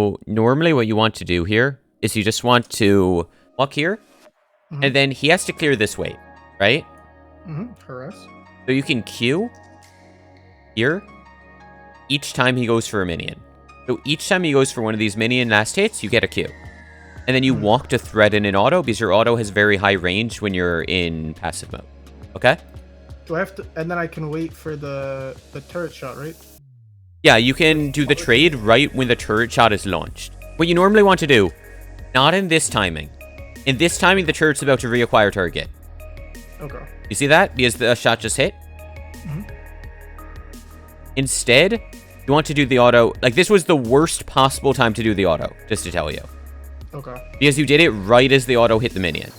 So normally what you want to do here is you just want to walk here, and then he has to clear this way, right? Harass. So you can Q here each time he goes for a minion. So each time he goes for one of these minion last hits, you get a Q. And then you walk to threaten an auto, because your auto has very high range when you're in passive mode. Okay? Do I have to... And then I can wait for the turret shot, right? Yeah, you can do the trade right when the turret shot is launched. What you normally want to do, not in this timing. In this timing, the turret's about to reacquire target. Okay. You see that? Because the shot just hit? Instead, you want to do the auto... Like, this was the worst possible time to do the auto, just to tell you. Okay. Because you did it right as the auto hit the minion.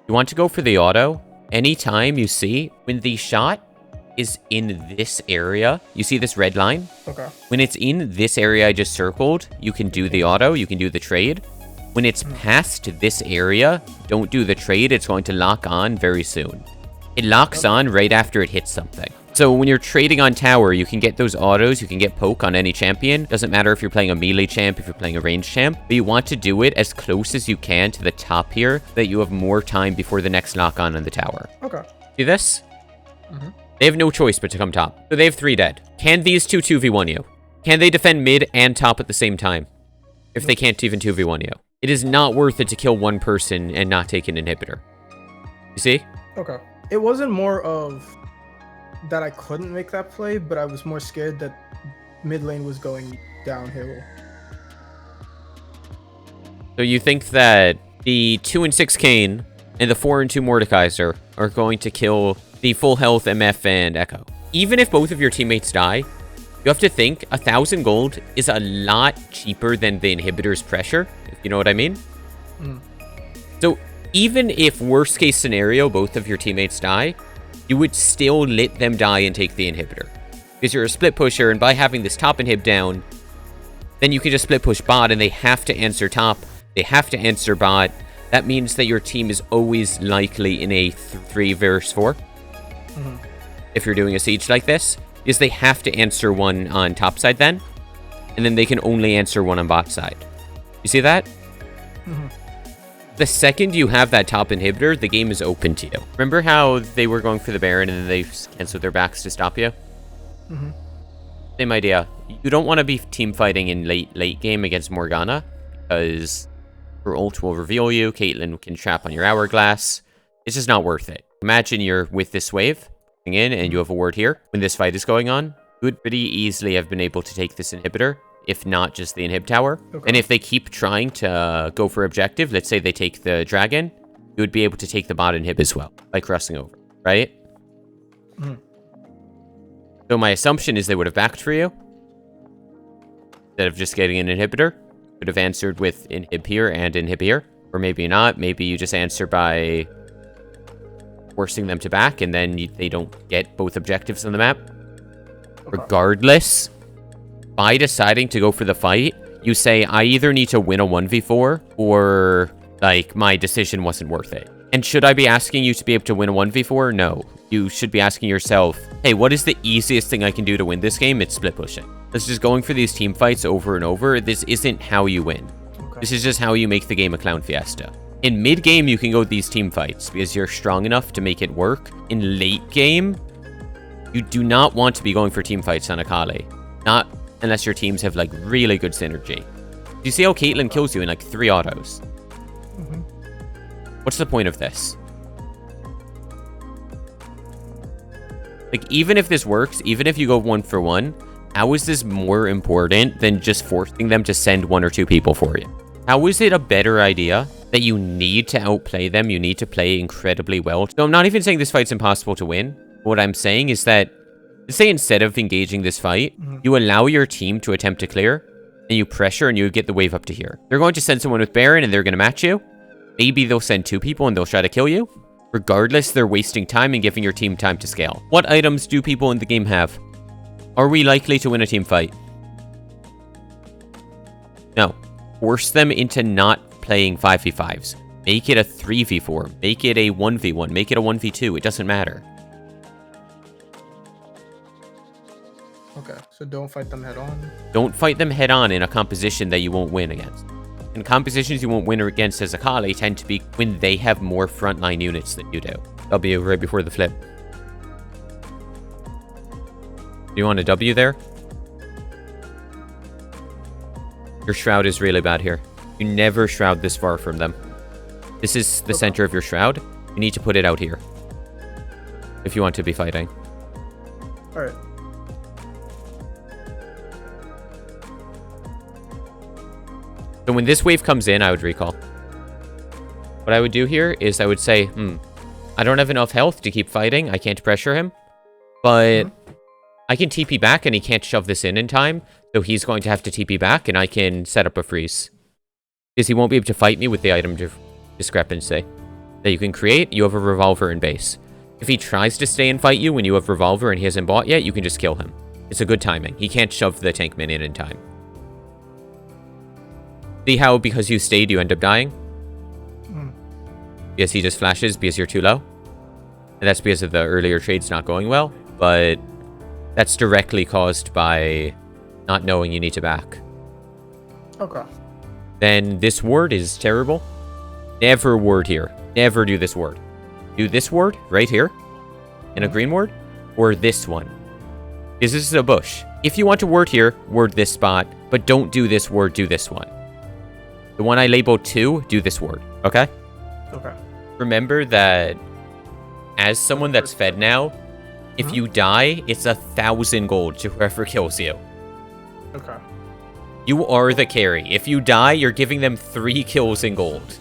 You want to go for the auto anytime you see when the shot is in this area. You see this red line? Okay. When it's in this area I just circled, you can do the auto, you can do the trade. When it's past this area, don't do the trade. It's going to lock on very soon. It locks on right after it hits something. So when you're trading on tower, you can get those autos, you can get poke on any champion. Doesn't matter if you're playing a melee champ, if you're playing a ranged champ, but you want to do it as close as you can to the top here, that you have more time before the next lock on the tower. Okay. See this? They have no choice but to come top. So they have 3 dead. Can these two 2v1 you? Can they defend mid and top at the same time? If they can't even 2v1 you. It is not worth it to kill one person and not take an inhibitor. You see? Okay. It wasn't more of that I couldn't make that play, but I was more scared that mid lane was going downhill. So you think that the 2 and 6 Kane and the 4 and 2 Mordekaiser are going to kill the full health MF and Echo. Even if both of your teammates die, you have to think 1,000 gold is a lot cheaper than the inhibitor's pressure, if you know what I mean. So even if worst case scenario, both of your teammates die, you would still let them die and take the inhibitor. Because you're a split pusher, and by having this top inhib down, then you can just split push bot, and they have to answer top, they have to answer bot. That means that your team is always likely in a 3 versus 4. If you're doing a siege like this, because they have to answer one on top side then, and then they can only answer one on bot side. You see that? The second you have that top inhibitor, the game is open to you. Remember how they were going for the Baron and then they canceled their backs to stop you? Same idea. You don't want to be team fighting in late game against Morgana, because her ult will reveal you, Caitlyn can trap on your hourglass. It's just not worth it. Imagine you're with this wave in and you have a ward here when this fight is going on. You would pretty easily have been able to take this inhibitor, if not just the inhib tower. And if they keep trying to go for objective, let's say they take the dragon, you would be able to take the bot inhib as well by crossing over, right? So my assumption is they would have backed for you instead of just getting an inhibitor. Could have answered with inhib here and inhib here, or maybe not. Maybe you just answer by forcing them to back, and then they don't get both objectives on the map. Regardless, by deciding to go for the fight, you say, I either need to win a 1v4, or, like, my decision wasn't worth it. And should I be asking you to be able to win a 1v4? No. You should be asking yourself, hey, what is the easiest thing I can do to win this game? It's split pushing. This is just going for these team fights over and over. This isn't how you win. This is just how you make the game a clown fiesta. In mid-game, you can go these team fights because you're strong enough to make it work. In late game, you do not want to be going for team fights on Akali. Not unless your teams have, like, really good synergy. You see how Caitlyn kills you in, like, 3 autos? What's the point of this? Like, even if this works, even if you go 1 for 1, how is this more important than just forcing them to send 1 or 2 people for you? How is it a better idea that you need to outplay them, you need to play incredibly well? So I'm not even saying this fight's impossible to win. What I'm saying is that, let's say instead of engaging this fight, you allow your team to attempt to clear, and you pressure, and you get the wave up to here. They're going to send someone with Baron, and they're going to match you. Maybe they'll send 2 people, and they'll try to kill you. Regardless, they're wasting time and giving your team time to scale. What items do people in the game have? Are we likely to win a team fight? No. Force them into not playing 5v5s. Make it a 3v4. Make it a 1v1. Make it a 1v2. It doesn't matter. Okay. So don't fight them head on. Don't fight them head on in a composition that you won't win against. And compositions you won't win against as Akali tend to be when they have more frontline units than you do. That'll be right before the flip. Do you want a W there? Your shroud is really bad here. You never shroud this far from them. This is the center of your shroud. You need to put it out here. If you want to be fighting. Alright. So when this wave comes in, I would recall. What I would do here is I would say, I don't have enough health to keep fighting. I can't pressure him. But I can TP back and he can't shove this in time. So he's going to have to TP back and I can set up a freeze. Because he won't be able to fight me with the item discrepancy that you can create. You have a revolver in base. If he tries to stay and fight you when you have revolver and he hasn't bought yet, you can just kill him. It's a good timing. He can't shove the tank minion in time. See how because you stayed, you end up dying? Because he just flashes because you're too low? And that's because of the earlier trades not going well, but that's directly caused by not knowing you need to back. Okay. Then this ward is terrible. Never ward here. Never do this ward. Do this ward right here in a green ward, or this one. Because this is a bush. If you want to ward here, ward this spot, but don't do this ward, do this one. The one I labeled 2, do this ward, okay? Okay. Remember that as someone that's fed now, if you die, it's 1,000 gold to whoever kills you. Okay. You are the carry. If you die, you're giving them 3 kills in gold.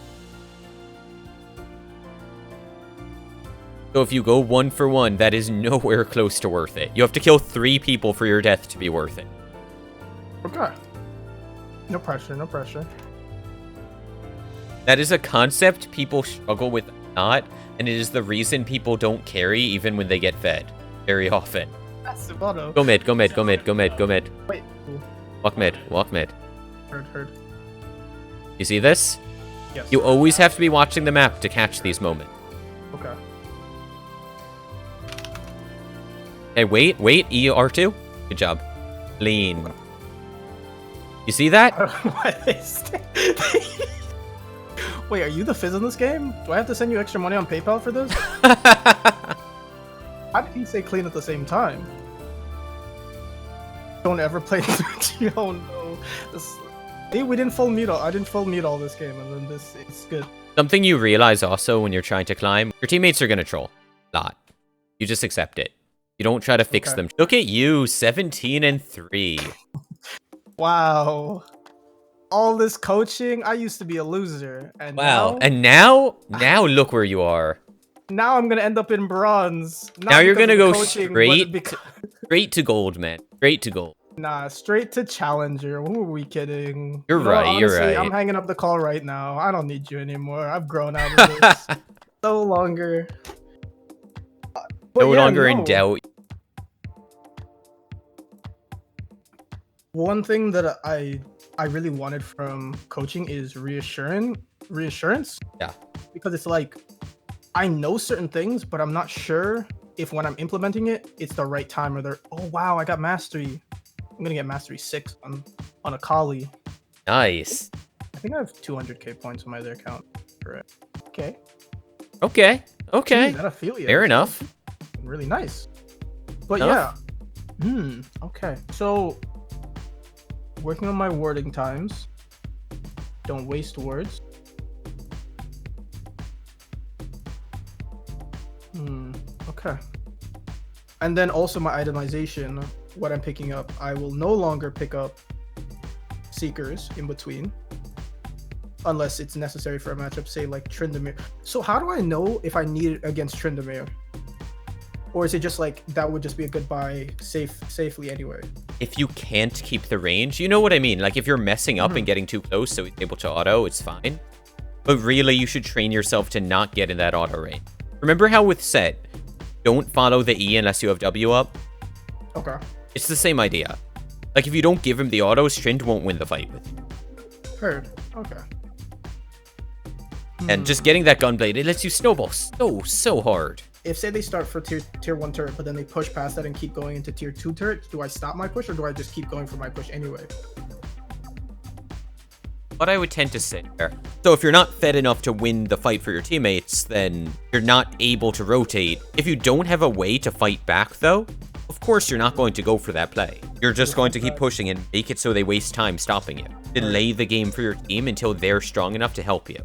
So if you go 1 for 1, that is nowhere close to worth it. You have to kill 3 people for your death to be worth it. Okay. No pressure, no pressure. That is a concept people struggle with not, and it is the reason people don't carry even when they get fed. Very often. That's Subato. Go mid, go mid, go mid, go mid, go mid. Wait. Walk mid, walk mid. Heard. You see this? Yes. You always have to be watching the map to catch these moments. Okay. Okay, wait, ER2. Good job. Lean. You see that? Why they stay? Wait, are you the fizz in this game? Do I have to send you extra money on PayPal for this? How did he say clean at the same time? Don't ever play Twitch. Oh no. Hey, we didn't full mute all. I didn't full mute all this game, and then this it's good. Something you realize also when you're trying to climb, your teammates are gonna troll. Not. You just accept it. You don't try to fix them. Look at you, 17 and 3. Wow. All this coaching, I used to be a loser, and wow. Now look where you are. Now I'm gonna end up in bronze. Now you're gonna go straight to gold, man. Straight to gold. Nah, straight to challenger. Who are we kidding? You're right. Honestly, you're right. I'm hanging up the call right now. I don't need you anymore. I've grown out of this. No longer. No longer in doubt. One thing that I really wanted from coaching is reassurance. Yeah. Because it's like, I know certain things, but I'm not sure if when I'm implementing it, it's the right time or they're, oh wow, I got mastery. I'm gonna get mastery 6 on Akali. Nice. I think I have 200k points on my other account for it. Okay. Okay. Okay. That affiliate. Fair enough. Really nice. But enough. yeah. Okay. So working on my wording times. Don't waste words. Okay. And then also my itemization, what I'm picking up. I will no longer pick up Seekers in between. Unless it's necessary for a matchup, say like Tryndamere. So how do I know if I need it against Tryndamere? Or is it just like, that would just be a good buy safely anyway? If you can't keep the range, you know what I mean? Like if you're messing up and getting too close so he's able to auto, it's fine. But really, you should train yourself to not get in that auto range. Remember how with Set, don't follow the E unless you have W up? Okay. It's the same idea. Like if you don't give him the autos, Trynd won't win the fight with you. Heard. Okay. And just getting that gunblade, it lets you snowball so hard. if say they start for tier 1 turret, but then they push past that and keep going into tier 2 turret, do I stop my push or do I just keep going for my push anyway? What I would tend to say there. So if you're not fed enough to win the fight for your teammates, then you're not able to rotate. If you don't have a way to fight back, though, of course you're not going to go for that play. You're just going to keep pushing and make it so they waste time stopping you. Delay the game for your team until they're strong enough to help you.